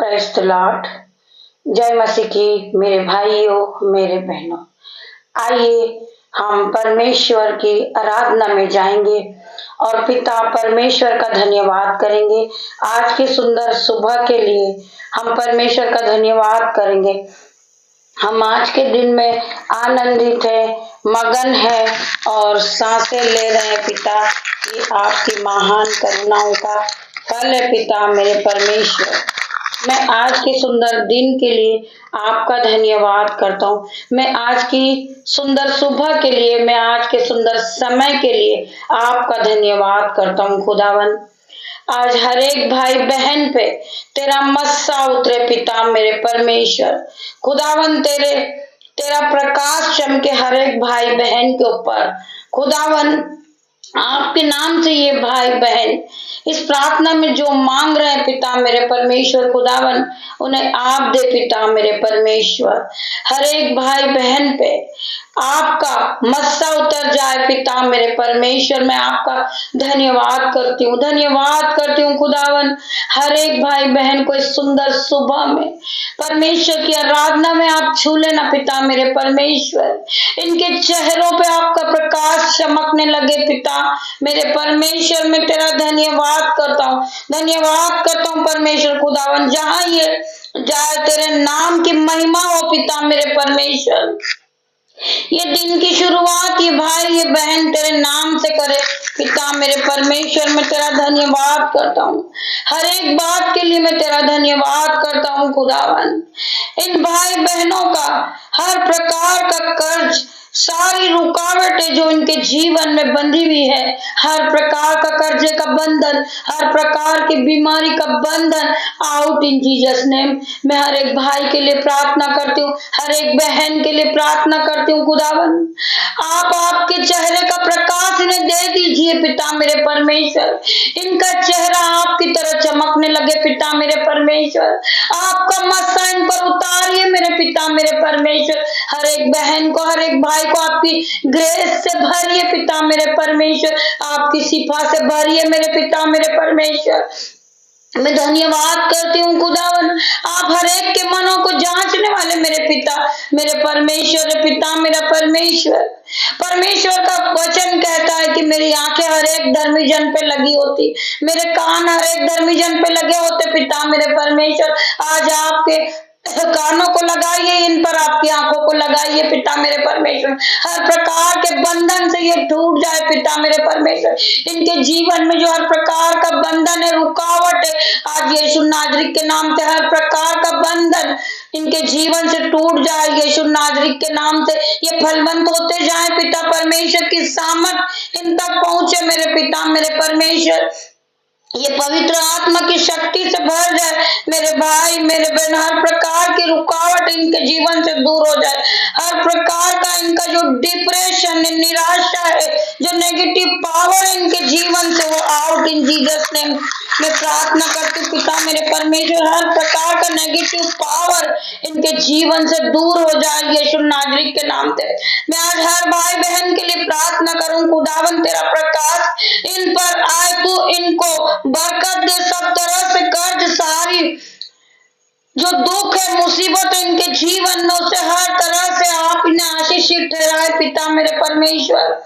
Praise the Lord. जय मसीह की मेरे भाइयों मेरे बहनों, आइए हम परमेश्वर की आराधना में जाएंगे और पिता परमेश्वर का धन्यवाद करेंगे। आज की सुंदर सुबह के लिए हम परमेश्वर का धन्यवाद करेंगे। हम आज के दिन में आनंदित है, मगन है और सांसें ले रहे हैं। पिता, ये आपकी महान करुणाओं का फल है। पिता मेरे परमेश्वर, मैं आज के सुंदर दिन के लिए आपका धन्यवाद करता हूँ। मैं आज की सुंदर सुबह के लिए, मैं आज के सुंदर समय के लिए आपका धन्यवाद करता हूँ। खुदावन, आज हर एक भाई बहन पे तेरा मस्सा उतरे। पिता मेरे परमेश्वर, खुदावन तेरा प्रकाश चमके हर एक भाई बहन के ऊपर। खुदावन, आपके नाम से ये भाई बहन इस प्रार्थना में जो मांग रहे हैं पिता मेरे परमेश्वर, खुदावन उन्हें आप दे। पिता मेरे परमेश्वर, हर एक भाई बहन पे आपका मस्सा उतर जाए। पिता मेरे परमेश्वर, मैं आपका धन्यवाद करती हूँ खुदावन, हर एक भाई बहन को इस सुंदर सुबह में परमेश्वर की आराधना में आप छू लेना। पिता मेरे परमेश्वर, इनके चेहरों पे आपका प्रकाश चमकने लगे। पिता मेरे परमेश्वर, मैं तेरा धन्यवाद करता हूँ परमेश्वर। खुदावन, जहाँ ये जाए तेरे नाम की महिमा हो। पिता मेरे परमेश्वर, ये दिन की शुरुआत ये भाई ये बहन तेरे नाम से करे। पिता मेरे परमेश्वर, मैं तेरा धन्यवाद करता हूँ, हर एक बात के लिए मैं तेरा धन्यवाद करता हूँ। खुदावन, इन भाई बहनों का हर प्रकार का कर्ज, सारी रुकावटें जो इनके जीवन में बंधी हुई है, हर प्रकार का कर्जे का बंधन, हर प्रकार की बीमारी का बंधन, आउट इन जीसस नेम। मैं हर एक भाई के लिए प्रार्थना करती हूँ, हर एक बहन के लिए प्रार्थना करती हूँ। खुदावन, आप आपके चेहरे का प्रकाश इन्हें दे दीजिए। पिता मेरे परमेश्वर, इनका चेहरा आपकी तरह चमकने लगे। पिता मेरे परमेश्वर, आपका मस्सा इन पर उतारिए मेरे पिता मेरे परमेश्वर। हर एक बहन को, हर एक भाई को आपकी ग्रेस से भरिए। पिता मेरे परमेश्वर, आपकी शिफा से भरिए मेरे पिता मेरे परमेश्वर। मैं धन्यवाद करती हूँ खुदावन, आप हर एक के मनों को जांचने वाले मेरे पिता मेरे परमेश्वर। पिता मेरा परमेश्वर, परमेश्वर का वचन कहता है कि मेरी आंखें हर एक धर्मी जन पे लगी होती, मेरे कान हर एक धर्मी जन पे लगे होते। पिता मेरे परमेश्वर, आज आपके कानों को लगाइए, इन पर आपकी आंखों को लगाइए। पिता मेरे परमेश्वर, हर प्रकार के बंधन से ये टूट जाए। पिता मेरे परमेश्वर, इनके जीवन में जो हर प्रकार का बंधन है, रुकावट है, आज यीशु नाजरीक के नाम से हर प्रकार का बंधन इनके जीवन से टूट जाए। यीशु नाजरीक के नाम से ये फलवंत होते जाए। पिता परमेश्वर की सामर्थ इन तक पहुंचे मेरे पिता मेरे परमेश्वर। ये पवित्र आत्मा की शक्ति से भर जाए मेरे भाई मेरे बहन। हर प्रकार की रुकावट इनके जीवन से दूर हो जाए। हर प्रकार का इनका जो डिप्रेशन है, निराशा है, जो नेगेटिव पावर इनके जीवन से, वो आउट इन जीसस नेम। मैं प्रार्थना करती हूँ पिता मेरे परमेश्वर, हर प्रकार का नेगेटिव पावर इनके जीवन से दूर हो जाए यीशु नाजरीक के नाम से। मैं आज हर भाई बहन के लिए प्रार्थना करूं। खुदावन, तेरा प्रकाश इन पर आए, तू इनको बरकत दे। सब तरह से कर्ज, सारी जो दुख है, मुसीबत है इनके जीवन में, उसे हर तरह से आप इन्हें आशीषित ठहराए। पिता मेरे परमेश्वर,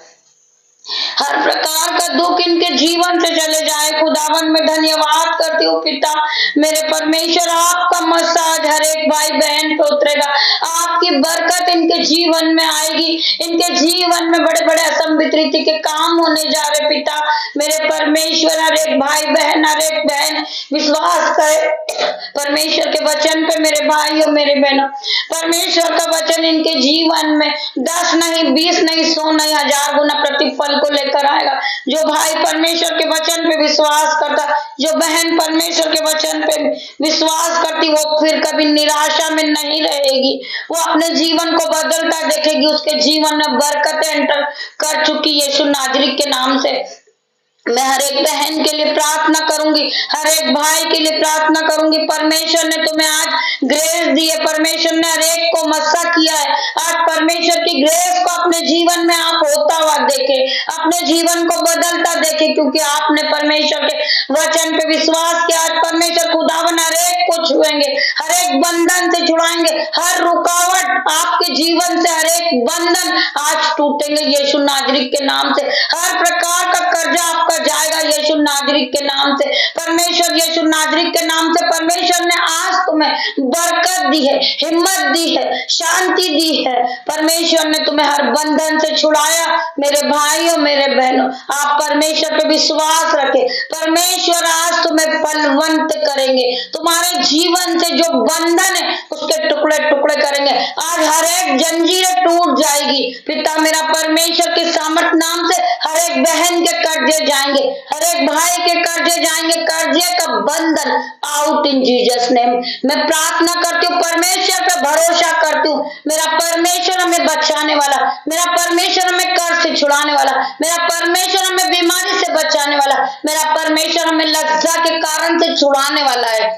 हर प्रकार का दुख इनके जीवन से चले जाए। खुदावन, मैं धन्यवाद करती हूँ पिता मेरे परमेश्वर, आपका मसाज हर एक भाई बहन पे उतरेगा, आपकी बरकत इनके जीवन में आएगी। इनके जीवन में बड़े बड़े असंभित रीति के काम होने जा रहे। पिता मेरे परमेश्वर, हर एक भाई बहन, हर एक बहन विश्वास करे परमेश्वर के वचन पे। मेरे भाइयों मेरे बहनों, परमेश्वर का वचन इनके जीवन में 10 नहीं, 20 नहीं, 100 नहीं, 1000 गुना प्रतिफल को लेकर आएगा। जो भाई परमेश्वर के वचन पे विश्वास करता, जो बहन परमेश्वर के वचन पे विश्वास करती, वो फिर कभी निराशा में नहीं रहेगी। वो अपने जीवन को बदलता देखेगी। उसके जीवन में बरकतें एंटर कर चुकी यीशु नाजरीक के नाम से। मैं हर एक बहन के लिए प्रार्थना करूंगी, हर एक भाई के लिए प्रार्थना करूंगी। परमेश्वर ने तुम्हें आज ग्रेस दी है, परमेश्वर ने हर एक को मस्सा किया है। आज परमेश्वर की ग्रेस को अपने जीवन में आप होता हुआ देखे, अपने जीवन को बदलता देखे, क्योंकि आपने परमेश्वर के वचन पे विश्वास किया। आज परमेश्वर खुदावन हर एक को छुए छुएंगे, हर एक बंधन से छुड़ाएंगे, हर रुकावट आपके जीवन से, हर एक बंधन आज टूटेंगे यीशु नाजरीत के नाम से। हर प्रकार का कर्जा आपका जाएगा यीशु नाजरीत के नाम से। परमेश्वर यीशु नाजरीत के नाम से परमेश्वर ने आज तुम्हें बरकत दी है, हिम्मत दी है, शांति दी है। परमेश्वर ने तुम्हें हर बंधन से छुड़ाया। मेरे भाइयों, मेरे बहनों, आप परमेश्वर पे विश्वास रखें। परमेश्वर आज तुम्हें फलवंत करेंगे। तुम्हारे जीवन से जो बंधन है उसके टुकड़े टुकड़े करेंगे। आज हर एक जंजीरें टूट जाएगी। पिता मेरा परमेश्वर के सामर्थ नाम से हर एक बहन के कर्जे जाएंगे, हर एक भाई के कर्जे जाएंगे। कर्जे का बंधन आउट इन जीसस नेम। मैं प्रार्थना करती हूँ, परमेश्वर पे भरोसा करती हूँ। मेरा परमेश्वर हमें बचाने वाला, मेरा परमेश्वर हमें कर्ज से छुड़ाने वाला, मेरा परमेश्वर हमें बीमारी से बचाने वाला, मेरा परमेश्वर हमें लज्जा के कारण से छुड़ाने वाला है।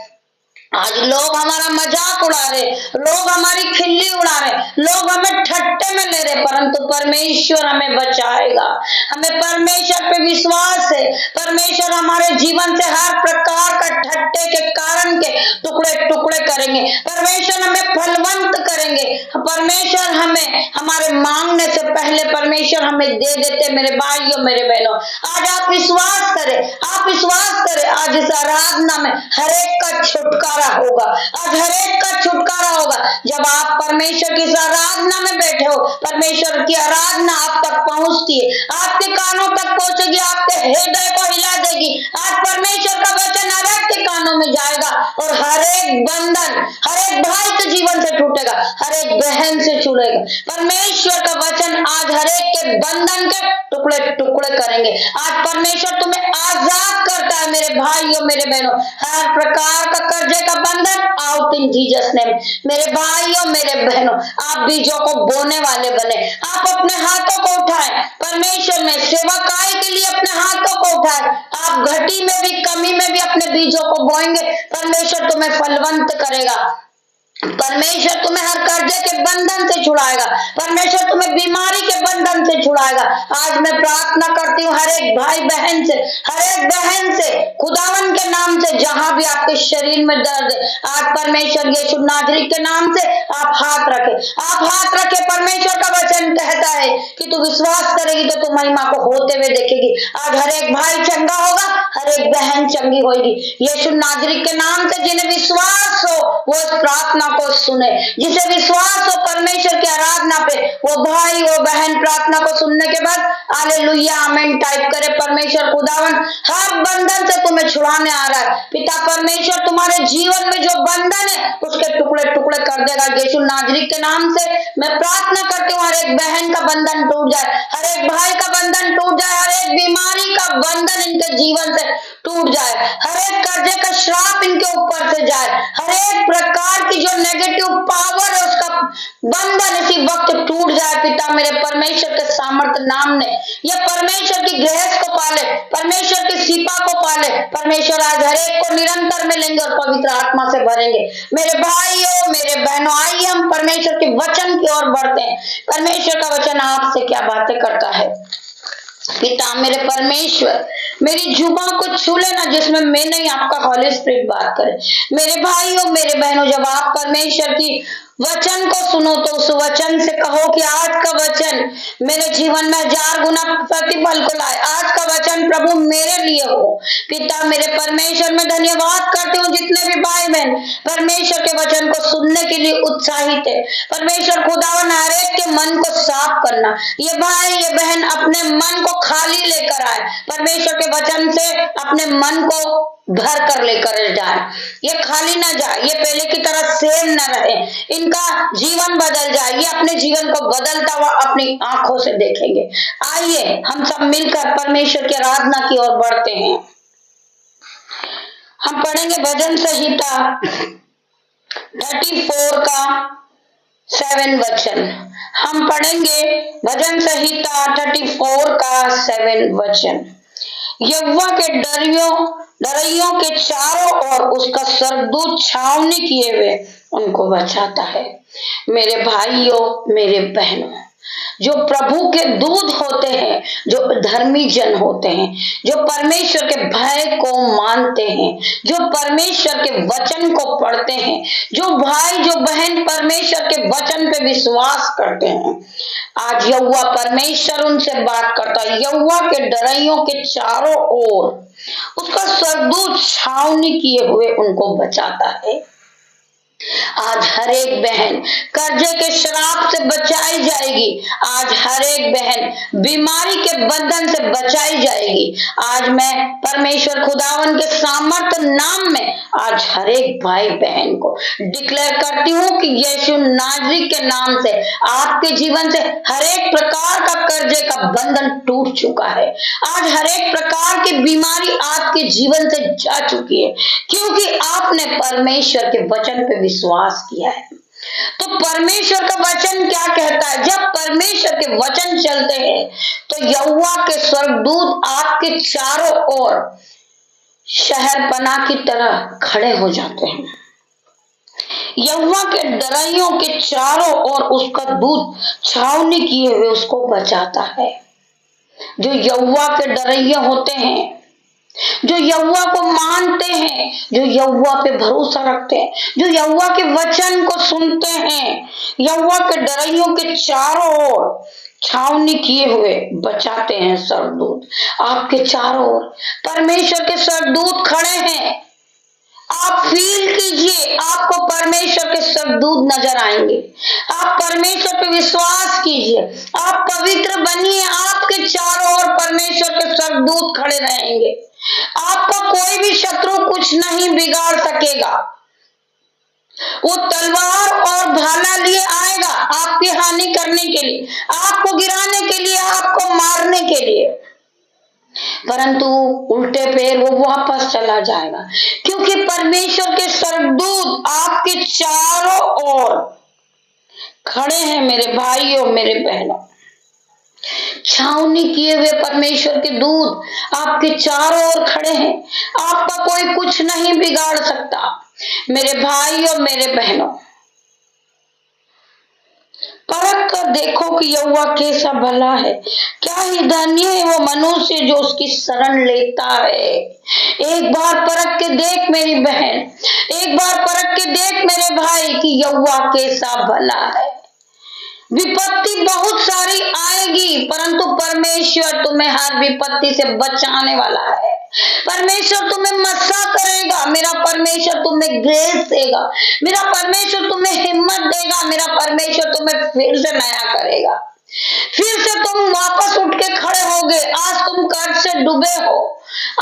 आज लोग हमारा मजाक उड़ा रहे, लोग हमारी खिल्ली उड़ा रहे, लोग हमें ठट्टे में ले रहे, परंतु परमेश्वर हमें बचाएगा। हमें परमेश्वर पे विश्वास है। परमेश्वर हमारे जीवन से हर प्रकार का ठट्टे के कारण के टुकड़े टुकड़े करेंगे। परमेश्वर हमें फलवंत करेंगे। परमेश्वर हमें हमारे मांगने से पहले परमेश्वर हमें दे देते। मेरे भाइयों, मेरे बहनों, आज आप विश्वास करें, आप विश्वास करें। आज इस आराधना में हर एक का छुटकारा होगा। आज हर एक का छुटकारा होगा। जब आप परमेश्वर की आराधना में बैठे हो, परमेश्वर की आराधना आप तक पहुंचती है, आपके कानों तक पहुंचेगी, आपके हृदय को हिला देगी। आज परमेश्वर का वचन हर एक के कानों में जाएगा और हर एक बंधन हर एक भाई के जीवन से टूटेगा, हर एक बहन से छूटेगा। परमेश्वर का वचन आज हर एक के बंधन के टुकड़े टुकड़े करेंगे। आज परमेश्वर तुम्हें आजाद करता है मेरे भाइयों, मेरे बहनों। हर प्रकार का कर्जे का बंधन आउट इन जीसस नेम। मेरे भाइयों, मेरे बहनों, आप बीजों को बोने वाले बने। आप अपने हाथों को उठाएं, परमेश्वर में सेवकाई के लिए अपने हाथों को उठाएं। आप घटी में भी, कमी में भी अपने बीजों को बोएंगे, परमेश्वर तुम्हें फलवंत करेगा। परमेश्वर तुम्हें हर कर्जे के बंधन से छुड़ाएगा। परमेश्वर तुम्हें बीमारी के बंधन से छुड़ाएगा। आज मैं प्रार्थना करती हूँ हर एक भाई बहन से, हर एक बहन से, खुदावन के नाम से, जहां भी आपके शरीर में दर्द है, आज परमेश्वर यीशु नाजरीत के नाम से आप हाथ रखे, आप हाथ रखे। परमेश्वर का वचन कहता है कि तू विश्वास करेगी तो तू महिमा को होते हुए देखेगी। आज हर एक भाई चंगा होगा, हर एक बहन चंगी होगी यीशु नाजरीत के नाम से। जिन्हें विश्वास हो वो इस प्रार्थना को सुने, जिसे विश्वास हो परमेश्वर की आराधना पे, वो भाई वो बहन प्रार्थना को सुनने के बाद हालेलुया आमीन टाइप करे। परमेश्वर खुदावन हर बंधन से तुम्हें छुड़ाने आ रहा है। पिता परमेश्वर तुम्हारे जीवन में जो बंधन है उसके टुकड़े टुकड़े कर देगा यीशु नाजरीत के नाम से। मैं प्रार्थना करती हूँ हर एक बहन का बंधन टूट जाए, हर एक भाई का बंधन टूट जाए, हर एक बीमारी का बंधन इनके जीवन से टूट जाए, हर एक कर्जे का श्राप इनके ऊपर से जाए, हर एक प्रकार की जो नेगेटिव पावर है उसका बंधन इसी वक्त टूट जाए। पिता मेरे परमेश्वर के सामर्थ नाम ने ये परमेश्वर की गृहस्थ को पाले, परमेश्वर की सीपा को पाले। परमेश्वर आज हर एक को निरंतर मिलेंगे और पवित्र आत्मा से भरेंगे। मेरे भाइयों, मेरे बहनों, आइए हम परमेश्वर के वचन की ओर बढ़ते हैं। परमेश्वर का वचन आपसे क्या बातें करता है। पिता मेरे परमेश्वर, मेरी जुबान को छू लेना जिसमें मैं नहीं, आपका हॉली स्पिरिट बात करे। मेरे भाइयों, मेरे बहनों, जब आप परमेश्वर की वचन को सुनो तो उस वचन से कहो कि आज का वचन मेरे जीवन में 1000 गुना प्रतिफल को लाए। आज का वचन प्रभु मेरे लिए हो। पिता मेरे परमेश्वर, मैं धन्यवाद करती हूँ जितने भी भाई बहन परमेश्वर के वचन को सुनने के लिए उत्साहित है। परमेश्वर खुदावन हर एक के मन को साफ करना, ये भाई ये बहन अपने मन को खाली लेकर आए, परमेश्वर के वचन से अपने मन को भर कर लेकर जाए। ये खाली ना जाए, ये पहले की तरह सेम न रहे, इनका जीवन बदल जाए, ये अपने जीवन को बदलता हुआ अपनी आंखों से देखेंगे। आइए हम सब मिलकर परमेश्वर की आराधना की ओर बढ़ते हैं। हम पढ़ेंगे भजन संहिता 34 का 7 वचन। हम पढ़ेंगे भजन संहिता 34 का 7 वचन। यहोवा के डरियों के चारों ओर उसका सरदूत छावनी किए हुए उनको बचाता है। मेरे भाइयों, मेरे बहनों, जो प्रभु के दूत होते हैं, जो धर्मी जन होते हैं, जो परमेश्वर के भय को मानते हैं, जो परमेश्वर के वचन को पढ़ते हैं, जो भाई जो बहन परमेश्वर के वचन पे विश्वास करते हैं, आज यहोवा परमेश्वर उनसे बात करता है। यहोवा के डराइयों के चारों ओर उसका स्वर्गदूत छावनी किए हुए उनको बचाता है। आज हर एक बहन कर्जे के श्राप से बचाई जाएगी। आज हर एक बहन बीमारी के बंधन से बचाई जाएगी। आज मैं परमेश्वर खुदावन के सामर्थ नाम में आज हर एक भाई बहन को डिक्लेयर करती हूँ कि यीशु नाज़री के नाम से आपके जीवन से हर एक प्रकार का कर्जे का बंधन टूट चुका है। आज हर एक प्रकार की बीमारी आपके जीवन से जा चुकी है, क्योंकि आपने परमेश्वर के वचन पे विश्वास किया है। तो परमेश्वर का वचन क्या कहता है? जब परमेश्वर के वचन चलते हैं तो यहोवा के स्वर्गदूत आपके चारों ओर शहरपनाह की तरह खड़े हो जाते हैं। यहोवा के डराइयों के चारों ओर उसका दूत छावनी किए हुए उसको बचाता है। जो यहोवा के डरैया होते हैं, जो यहोवा को मानते हैं, जो यहोवा पे भरोसा रखते हैं, जो यहोवा के वचन को सुनते हैं, यहोवा के डराइयों के चारों ओर छावनी किए हुए बचाते हैं स्वर्गदूत। आपके चारों ओर परमेश्वर के स्वर्गदूत खड़े हैं। आप फील कीजिए, आपको परमेश्वर के स्वर्गदूत नजर आएंगे। आप परमेश्वर पे विश्वास कीजिए, आप पवित्र बनिए, आपके चारों ओर परमेश्वर के स्वर्गदूत खड़े रहेंगे। आपका कोई भी शत्रु कुछ नहीं बिगाड़ सकेगा। वो तलवार और भाला लिए आएगा आपकी हानि करने के लिए, आपको गिराने के लिए, आपको मारने के लिए, परंतु उल्टे पैर वो वापस चला जाएगा, क्योंकि परमेश्वर के स्वर्गदूत आपके चारों ओर खड़े हैं। मेरे भाइयों, मेरे बहनों, छावनी किए हुए परमेश्वर के दूत आपके चारों ओर खड़े हैं। आपका कोई कुछ नहीं बिगाड़ सकता। मेरे भाइयों, मेरे बहनों, परख कर देखो कि यहोवा कैसा भला है। क्या ही धन्य है वो मनुष्य जो उसकी शरण लेता है। एक बार परख के देख मेरी बहन, एक बार परख के देख मेरे भाई कि यहोवा कैसा भला है। विपत्ति बहुत सारी आएगी, परंतु परमेश्वर तुम्हें हर विपत्ति से बचाने वाला है। परमेश्वर तुम्हें मस्सा करेगा। मेरा परमेश्वर तुम्हें ग्रेस देगा। मेरा परमेश्वर तुम्हें हिम्मत देगा। मेरा परमेश्वर तुम्हें फिर से नया करेगा। फिर से तुम वापस उठ के खड़े होगे। आज तुम कर्ज से डूबे हो,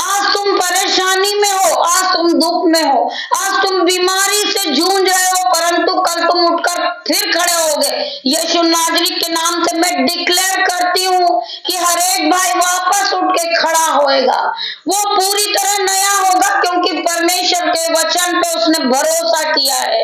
आज तुम परेशानी में हो, आज तुम दुख में हो, आज तुम बीमारी से जूझ रहे हो, परंतु कल तुम उठकर फिर खड़े होगे। यीशु नाज़री के नाम से मैं डिक्लेयर करती हूँ कि हर एक भाई वापस उठ के खड़ा होएगा। वो पूरी तरह नया होगा, क्योंकि परमेश्वर के वचन पे उसने भरोसा किया है।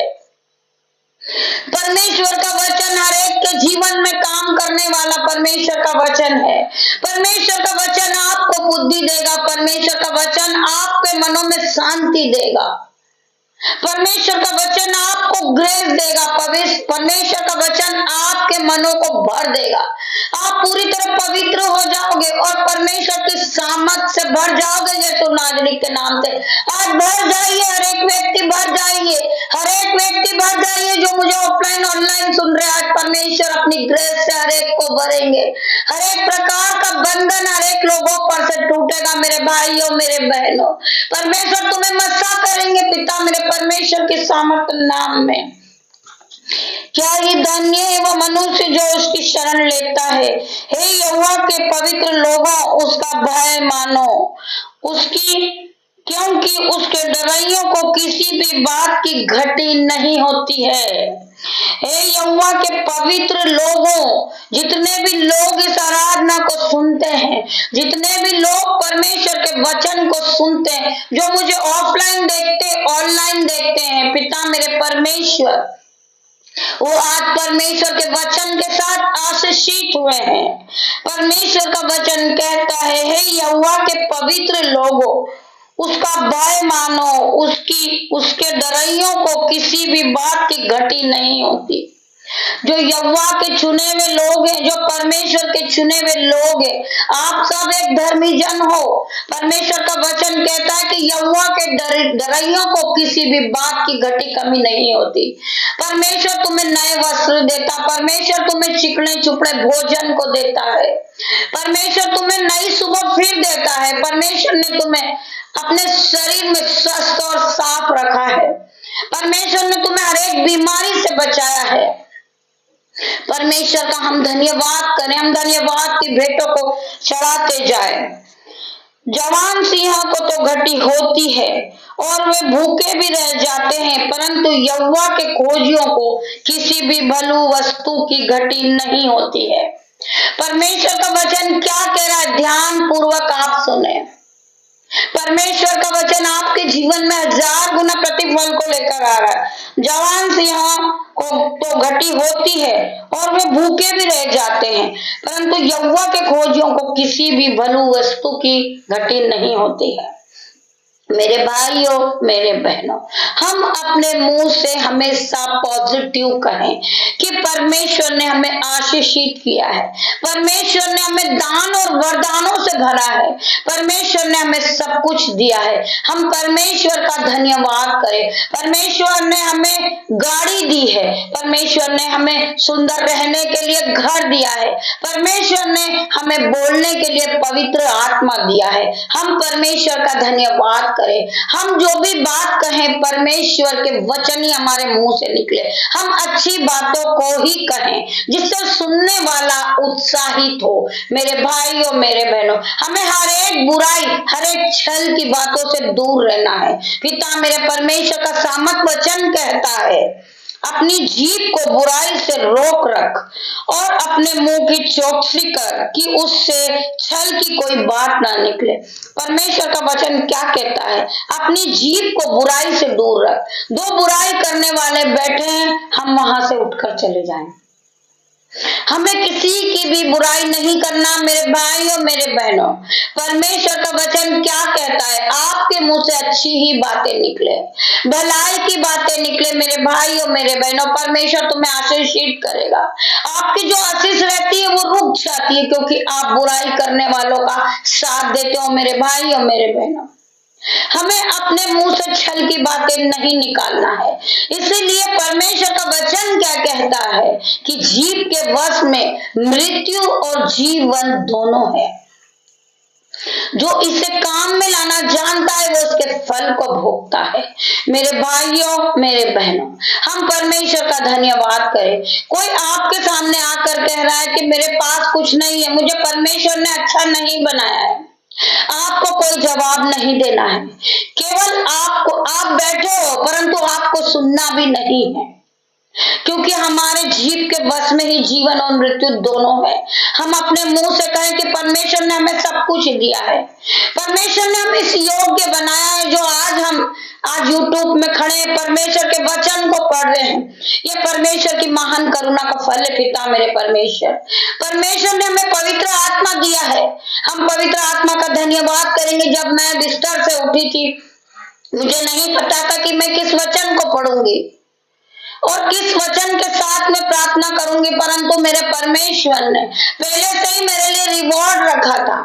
परमेश्वर का वचन हर एक के जीवन में काम करने वाला परमेश्वर का वचन है। परमेश्वर का वचन आपको बुद्धि देगा। परमेश्वर का वचन आपके मनों में शांति देगा। परमेश्वर का वचन आपको ग्रेस देगा। परमेश्वर का वचन आपके मनों को भर देगा। आप पूरी तरह पवित्र हो जाओगे और परमेश्वर की सामर्थ से भर जाओगे। यीशु नाज़री के नाम से आज भर जाइए। हर एक व्यक्ति भर जाइए, हर एक व्यक्ति भर जाइए जो मुझे ऑफलाइन ऑनलाइन सुन रहे हैं। आज परमेश्वर अपनी ग्रेस से हर एक को भरेंगे। हर एक प्रकार का बंधन हर एक लोगों पर से टूटेगा। मेरे भाइयों, मेरे बहनों, परमेश्वर तुम्हें मस्सा करेंगे। पिता मेरे परमेश्वर के सामर्थ नाम में क्या ही धन्य है वो मनुष्य जो उसकी शरण लेता है। हे यहोवा के पवित्र लोगों, उसका भय मानो, क्योंकि उसके डराइयों को किसी भी बात की घटी नहीं होती है। हे यहोवा के पवित्र लोगों, जितने भी लोग इस आराधना को सुनते हैं, जितने भी लोग परमेश्वर के वचन को सुनते हैं, जो मुझे ऑफलाइन देखते, ऑनलाइन देखते हैं, पिता मेरे परमेश्वर, वो आज परमेश्वर के वचन के साथ आशीषित हुए हैं। परमेश्वर का वचन कहता है, हे यहोवा के पवित्र लोगों, उसका भय मानो, उसके डराइयों को किसी भी बात की घटी नहीं होती। जो यहोवा के चुने हुए लोग हैं, जो परमेश्वर के चुने हुए लोग हैं, आप सब एक धर्मी जन हो। परमेश्वर का वचन कहता है कि यहोवा के डरइयों को किसी भी बात की घटी कमी नहीं होती। परमेश्वर तुम्हें नए वस्त्र देता, परमेश्वर तुम्हें चिकने चुपड़े भोजन को देता है, परमेश्वर तुम्हें नई सुबह फिर देता है, परमेश्वर ने तुम्हें अपने शरीर में स्वस्थ और साफ रखा है, परमेश्वर ने तुम्हें हर एक बीमारी से बचाया है। परमेश्वर का हम धन्यवाद करें, हम धन्यवाद की भेंटों को चढ़ाते जाए। जवान सिंहों को तो घटी होती है और वे भूखे भी रह जाते हैं, परंतु यहोवा के खोजियों को किसी भी भलू वस्तु की घटी नहीं होती है। परमेश्वर का वचन क्या कह रहा है, ध्यान पूर्वक आप सुने। परमेश्वर का वचन आपके जीवन में 1000 गुना प्रतिफल को लेकर आ रहा है। जवान सिंहों को तो घटी होती है और वे भूखे भी रह जाते हैं, परंतु यहोवा के खोजियों को किसी भी भलू वस्तु की घटी नहीं होती है। मेरे भाइयों, मेरे बहनों, हम अपने मुंह से हमेशा पॉजिटिव कहें कि परमेश्वर ने हमें आशीषित किया है, परमेश्वर ने हमें दान और वरदानों से भरा है, परमेश्वर ने हमें सब कुछ दिया है। हम परमेश्वर का धन्यवाद करें। परमेश्वर ने हमें गाड़ी दी है, परमेश्वर ने हमें सुंदर रहने के लिए घर दिया है, परमेश्वर ने हमें बोलने के लिए पवित्र आत्मा दिया है। हम परमेश्वर का धन्यवाद करें। हम जो भी बात कहें परमेश्वर के वचन ही हमारे मुंह से निकले। हम अच्छी बातों को ही कहें जिससे सुनने वाला उत्साहित हो। मेरे भाइयों, मेरे बहनों, हमें हर एक बुराई, हर एक छल की बातों से दूर रहना है। पिता मेरे परमेश्वर का सामर्थ वचन कहता है, अपनी जीभ को बुराई से रोक रख और अपने मुंह की चौकसी कर कि उससे छल की कोई बात ना निकले। परमेश्वर का वचन क्या कहता है, अपनी जीभ को बुराई से दूर रख। दो बुराई करने वाले बैठे हैं, हम वहां से उठकर चले जाएं। हमें किसी की भी बुराई नहीं करना। मेरे भाइयों, मेरे बहनों, परमेश्वर का वचन क्या कहता है, आपके मुंह से अच्छी ही बातें निकले, भलाई की बातें निकले। मेरे भाइयों, मेरे बहनों, परमेश्वर तुम्हें आशीषित करेगा। आपकी जो आशीष रहती है वो रुक जाती है क्योंकि आप बुराई करने वालों का साथ देते हो। मेरे भाइयों, मेरे बहनों, हमें अपने मुंह से छल की बातें नहीं निकालना है। इसीलिए परमेश्वर का वचन क्या कहता है कि जीव के वश में मृत्यु और जीवन दोनों है। जो इसे काम में लाना जानता है वो उसके फल को भोगता है। मेरे भाइयों, मेरे बहनों, हम परमेश्वर का धन्यवाद करें। कोई आपके सामने आकर कह रहा है कि मेरे पास कुछ नहीं है, मुझे परमेश्वर ने अच्छा नहीं बनाया है, आपको कोई जवाब नहीं देना है। केवल आप बैठे हो परंतु आपको सुनना भी नहीं है, क्योंकि हमारे जीव के वश में ही जीवन और मृत्यु दोनों है। हम अपने मुंह से कहें कि परमेश्वर ने हमें सब कुछ दिया है, परमेश्वर ने हमें इस योग्य बनाया है जो आज YouTube में खड़े परमेश्वर के वचन को पढ़ रहे हैं। ये परमेश्वर की महान करुणा का फल है। पिता मेरे परमेश्वर ने हमें पवित्र आत्मा दिया है। हम पवित्र आत्मा का धन्यवाद करेंगे। जब मैं बिस्तर से उठी थी, मुझे नहीं पता था कि मैं किस वचन को पढ़ूंगी और किस वचन के साथ में प्रार्थना करूंगी, परंतु मेरे परमेश्वर ने पहले से ही मेरे लिए रिवॉर्ड रखा था।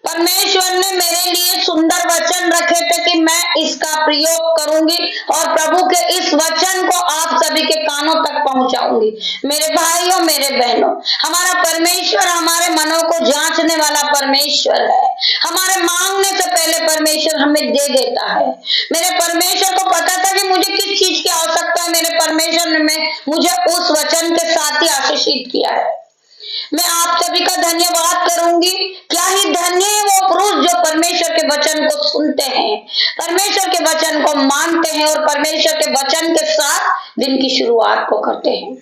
परमेश्वर ने मेरे लिए सुंदर वचन रखे थे कि मैं इसका प्रयोग करूंगी और प्रभु के इस वचन को आप सभी के कानों तक पहुंचाऊंगी। मेरे भाइयों, मेरे बहनों, हमारा परमेश्वर हमारे मनों को जांचने वाला परमेश्वर है। हमारे मांगने से पहले परमेश्वर हमें दे देता है। मेरे परमेश्वर को पता था कि मुझे किस चीज की आवश्यकता है। मेरे परमेश्वर ने मुझे उस वचन के साथ ही आशीषित किया है। मैं आप सभी का धन्यवाद करूंगी। क्या ही धन्य है वो पुरुष जो परमेश्वर के वचन को सुनते हैं, परमेश्वर के वचन को मानते हैं और परमेश्वर के वचन के साथ दिन की शुरुआत को करते हैं।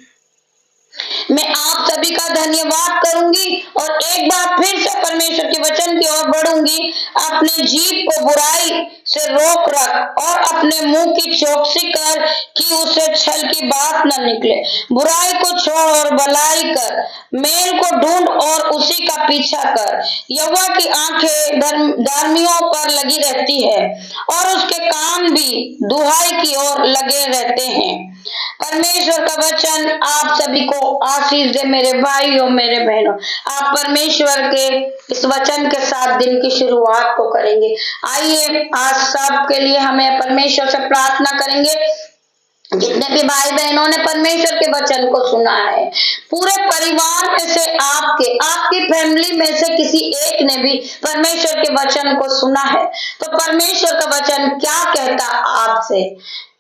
मैं आप सभी का धन्यवाद करूंगी और एक बार फिर से परमेश्वर के वचन की ओर बढ़ूंगी। अपने जीभ को बुराई से रोक रख और अपने मुंह की चौकसी कर कि उसे छल की बात न निकले। बुराई को छोड़ और भलाई कर, मेल को ढूंढ और उसी का पीछा कर। यहोवा की आंखें धर्मियों पर लगी रहती है और उसके कान भी दुहाई की ओर लगे रहते हैं। परमेश्वर का वचन आप सभी को आशीष दे मेरे भाइयों मेरे बहनों। आप परमेश्वर के इस वचन के साथ दिन की शुरुआत को करेंगे। आइए आज सबके लिए हमें परमेश्वर से प्रार्थना करेंगे। जितने भी भाई बहनों ने परमेश्वर के वचन को सुना है, पूरे परिवार में से आपकी फैमिली में से किसी एक ने भी परमेश्वर के वचन को सुना है, तो परमेश्वर का वचन क्या कहता आपसे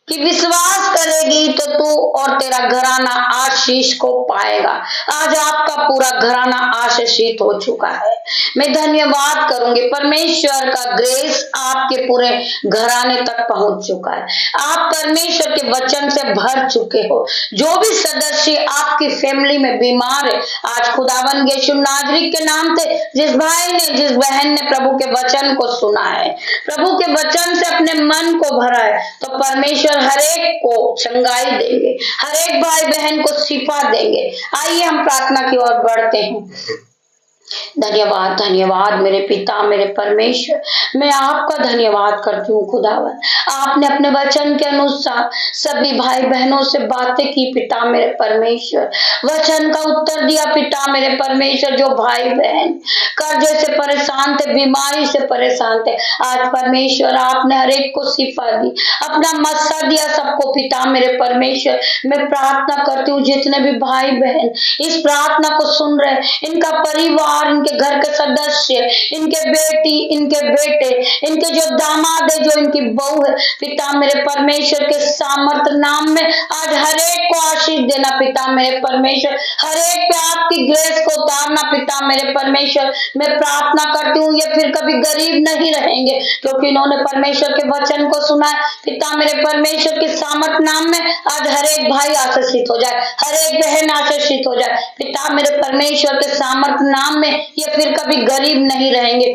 कि विश्वास करेगी तो तू और तेरा घराना आशीष को पाएगा। आज आपका पूरा घराना आशीषित हो चुका है। मैं धन्यवाद करूंगी, परमेश्वर का ग्रेस आपके पूरे घराने तक पहुंच चुका है। आप परमेश्वर के वचन से भर चुके हो। जो भी सदस्य आपकी फैमिली में बीमार है, आज खुदावन यीशु नाजरी के नाम से जिस भाई ने जिस बहन ने प्रभु के वचन को सुना है, प्रभु के वचन से अपने मन को भरा है, तो परमेश्वर हर एक को चंगाई देंगे, हर एक भाई बहन को शिफा देंगे। आइए हम प्रार्थना की ओर बढ़ते हैं। धन्यवाद धन्यवाद मेरे पिता मेरे परमेश्वर, मैं आपका धन्यवाद करती हूँ खुदावन। आपने अपने वचन के अनुसार सभी भाई बहनों से बातें की पिता मेरे परमेश्वर, वचन का उत्तर दिया पिता मेरे परमेश्वर। जो भाई बहन कर्जे से परेशान थे, बीमारी से परेशान थे, आज परमेश्वर आपने हर एक को शिफा दी, अपना मस्सा दिया सबको पिता मेरे परमेश्वर। मैं प्रार्थना करती हूँ जितने भी भाई बहन इस प्रार्थना को सुन रहे, इनका परिवार, इनके घर के सदस्य, इनके बेटी, इनके बेटे, इनके जो दामाद है, जो इनकी बहू है, पिता मेरे परमेश्वर के सामर्थ नाम में आज हर एक को आशीष देना पिता मेरे परमेश्वर। हर एक पे आपकी ग्रेस को उतारना पिता मेरे परमेश्वर। मैं प्रार्थना करती हूँ ये फिर कभी गरीब नहीं रहेंगे, क्योंकि इन्होंने परमेश्वर के वचन को सुना है पिता मेरे परमेश्वर के सामर्थ नाम में। आज हर एक भाई आशीषित हो जाए, हर एक बहन आशीषित हो जाए पिता मेरे परमेश्वर के सामर्थ नाम में। ये फिर कभी गरीब नहीं रहेंगे,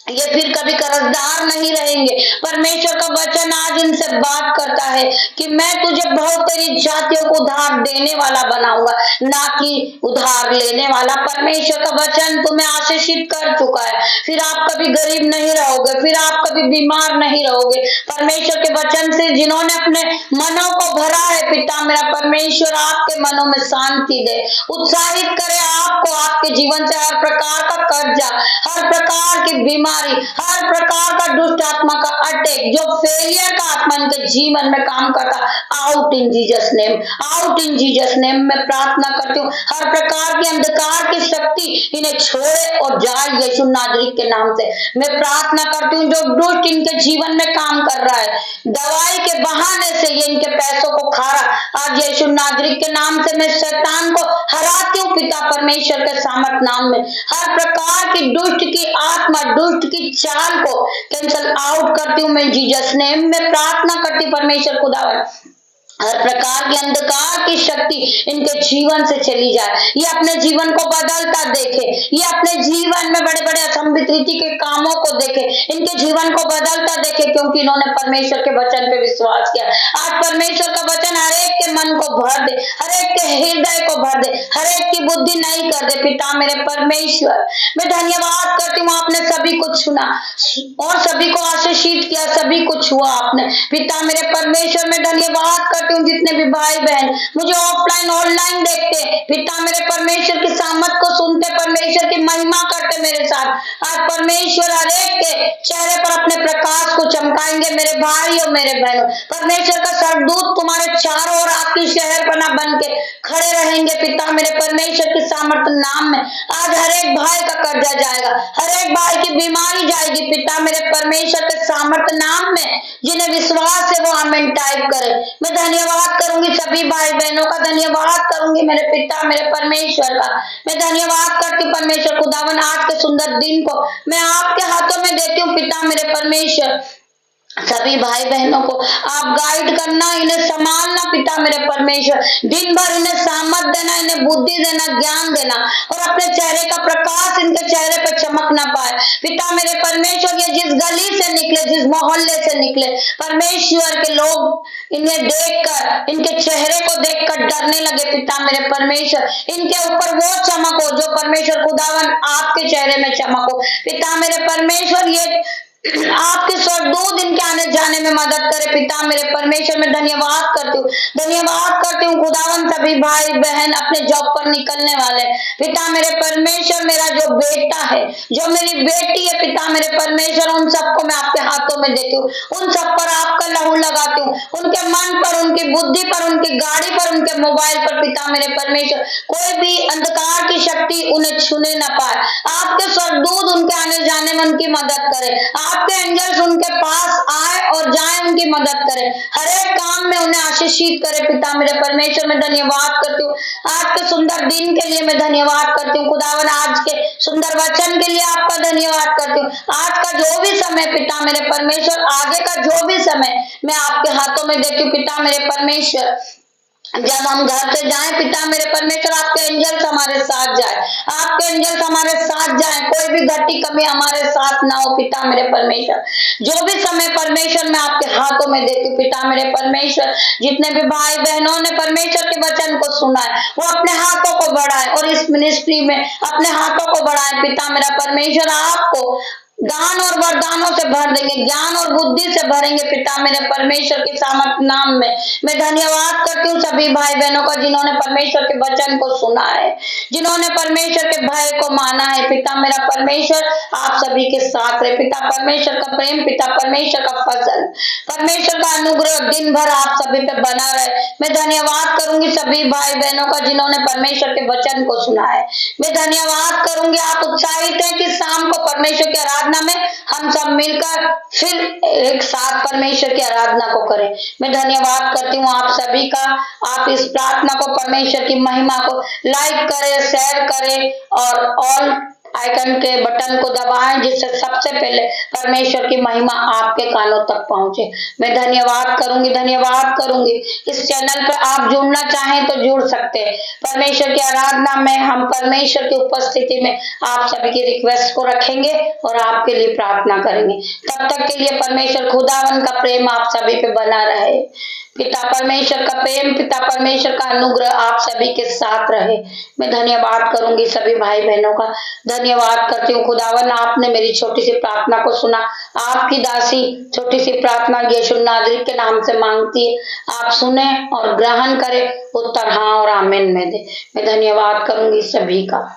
ये फिर कभी कर्जदार नहीं रहेंगे। परमेश्वर का वचन आज इनसे बात करता है कि मैं तुझे बहुत तेरी जातियों को उधार देने वाला बनाऊंगा, ना कि उधार लेने वाला। परमेश्वर का वचन तुम्हें आशीषित कर चुका है, फिर आप कभी गरीब नहीं रहोगे, फिर आप कभी बीमार नहीं रहोगे। परमेश्वर के वचन से जिन्होंने अपने मनों को भरा है पिता मेरा परमेश्वर, आपके मनों में शांति दे, उत्साहित करे आपको, आपके जीवन से हर प्रकार का कर्जा, हर प्रकार की बीमारी, हर प्रकार का दुष्ट आत्मा का अटैक, जो फेलियर का आत्मा इनके जीवन में काम करता, out in Jesus name, out in Jesus name. मैं प्रार्थना करती हूँ हर प्रकार की अंधकार की शक्ति इन्हें छोड़े और जाए यीशु नाजरी के नाम से। मैं प्रार्थना करती हूँ जो दुष्ट इनके जीवन में काम कर रहा है, दवाई के बहाने से ये इनके पैसों को खा रहा, आज यीशु नाजरी के नाम से मैं शैतान को हराती हूँ पिता परमेश्वर के सामर्थ नाम में। हर प्रकार की दुष्ट की आत्मा, दुष्ट की चाल को कैंसल आउट करती हूँ मैं जीसस नेम में। प्रार्थना करती परमेश्वर खुदावन हर प्रकार की अंधकार की शक्ति इनके जीवन से चली जाए, ये अपने जीवन को बदलता देखे, ये अपने जीवन में बड़े बड़े असंभित रीति के कामों को देखे, इनके जीवन को बदलता देखे, क्योंकि इन्होंने परमेश्वर के वचन पे विश्वास किया। आज परमेश्वर का वचन हर एक के मन को भर दे, हर एक के हृदय को भर दे, हर एक की बुद्धि नहीं कर दे पिता मेरे परमेश्वर। मैं धन्यवाद करती हूँ आपने सभी कुछ सुना और सभी को आशीषित किया, सभी कुछ हुआ आपने पिता मेरे परमेश्वर। मैं धन्यवाद करती हूँ जितने भी भाई बहन मुझे ऑफलाइन ऑनलाइन देखते पिता मेरे परमेश्वर की सामर्थ को सुनते, परमेश्वर की महिमा करते मेरे साथ। आज परमेश्वर हर एक के चेहरे पर अपने प्रकाश को चमकाएंगे मेरे भाई और मेरे बहनों। परमेश्वर का सरदूत तुम्हारे चारों ओर आपकी शहर बना बन के खड़े रहेंगे पिता मेरे परमेश्वर की सामर्थ नाम में। आज हर एक भाई का कर्जा जाएगा, हर एक भाई की बीमारी जाएगी पिता मेरे परमेश्वर के सामर्थ नाम में। जिन्हें विश्वास है वो आमीन टाइप करे। मैं धन्यवाद करूंगी सभी भाई बहनों का, धन्यवाद करूंगी मेरे पिता मेरे परमेश्वर का। मैं धन्यवाद करती परमेश्वर खुदावन आज के सुंदर दिन को मैं आपके हाथों में देती हूँ पिता मेरे परमेश्वर। सभी भाई बहनों को आप गाइड करना, इन्हें संभालना पिता मेरे परमेश्वर, दिन भर इन्हें सामर्थ देना, इन्हें बुद्धि देना, ज्ञान देना, और अपने चेहरे का प्रकाश इनके चेहरे पर चमक ना पाए पिता मेरे परमेश्वर। ये जिस गली से निकले, जिस मोहल्ले से निकले परमेश्वर के लोग इन्हें देखकर, इनके चेहरे को देखकर डरने लगे पिता मेरे परमेश्वर। इनके ऊपर वो चमक हो जो परमेश्वर खुदावन आपके चेहरे में चमक हो पिता मेरे परमेश्वर। ये आपके स्वर्गदूत इनके आने जाने में मदद करे पिता मेरे परमेश्वर। मैं धन्यवाद करती हूँ, धन्यवाद करती हूँ खुदावन। सभी भाई बहन अपने जॉब पर निकलने वाले पिता मेरे परमेश्वर, मेरा जो बेटा है, जो मेरी बेटी है पिता मेरे परमेश्वर, उन सबको मैं आपके हाथों में देती हूँ। उन सब पर आपका लहू लगाती हूँ, उनके मन पर, उनकी बुद्धि पर, उनकी गाड़ी पर, उनके मोबाइल पर पिता मेरे परमेश्वर। कोई भी अंधकार की शक्ति उन्हें छूने न पाए। आपके स्वर्गदूत उनके आने जाने में उनकी मदद करे, आपके एंजल्स उनके पास आए और जाए, उनकी मदद करे, हर एक काम में उन्हें आशीषित करे पिता मेरे परमेश्वर। मैं धन्यवाद करती हूँ आज के सुंदर दिन के लिए, मैं धन्यवाद करती हूँ खुदावन। आज के सुंदर वचन के लिए आपका धन्यवाद करती हूँ। आज का जो भी समय पिता मेरे परमेश्वर, आगे का जो भी समय मैं आपके हाथों में देती हूँ पिता मेरे परमेश्वर। जब हम घर से जाएं पिता मेरे परमेश्वर, आपके एंजल्स हमारे साथ जाए, आपके एंजल्स हमारे साथ जाए, कोई भी घटी कमी हमारे साथ ना हो पिता मेरे परमेश्वर। जो भी समय परमेश्वर मैं आपके हाथों में देती हूँ पिता मेरे परमेश्वर। जितने भी भाई बहनों ने परमेश्वर के वचन को सुना है, वो अपने हाथों को बढ़ाए और इस मिनिस्ट्री में अपने हाथों को बढ़ाए पिता मेरा परमेश्वर। आपको दान और वरदानों से भर देंगे, ज्ञान और बुद्धि से भरेंगे पिता मेरे परमेश्वर के सामर्थ्य नाम में। मैं धन्यवाद करती हूँ सभी भाई बहनों का जिन्होंने परमेश्वर के वचन को सुना है, जिन्होंने परमेश्वर के भय को माना है पिता मेरा परमेश्वर। आप सभी के साथ रहे पिता परमेश्वर का प्रेम, पिता परमेश्वर का फजल, परमेश्वर का अनुग्रह दिन भर आप सभी पे बना रहे। मैं धन्यवाद करूंगी सभी भाई बहनों का जिन्होंने परमेश्वर के वचन को सुना है। मैं धन्यवाद करूंगी, आप उत्साहित हैं कि शाम को परमेश्वर की आराधना में हम सब मिलकर फिर एक साथ परमेश्वर की आराधना को करें। मैं धन्यवाद करती हूँ आप सभी का। आप इस प्रार्थना को, परमेश्वर की महिमा को लाइक करें, शेयर करें और ऑल आइकन के बटन को दबाएं, जिससे सबसे पहले परमेश्वर की महिमा आपके कानों तक पहुंचे। मैं धन्यवाद करूंगी, धन्यवाद करूंगी। इस चैनल पर आप जुड़ना चाहें तो जुड़ सकते हैं। परमेश्वर की आराधना में हम परमेश्वर की उपस्थिति में आप सभी की रिक्वेस्ट को रखेंगे और आपके लिए प्रार्थना करेंगे। तब तक के लिए परमेश्वर खुदावन का प्रेम आप सभी पे बना रहे, पिता परमेश्वर का प्रेम, पिता परमेश्वर का अनुग्रह आप सभी के साथ रहे। मैं धन्यवाद करूंगी सभी भाई बहनों का, धन्यवाद करती हूँ खुदावन। आपने मेरी छोटी सी प्रार्थना को सुना। आपकी दासी छोटी सी प्रार्थना यीशु नाज़री के नाम से मांगती है, आप सुने और ग्रहण करें, उत्तर हाँ और आमीन में दे। मैं धन्यवाद करूंगी सभी का।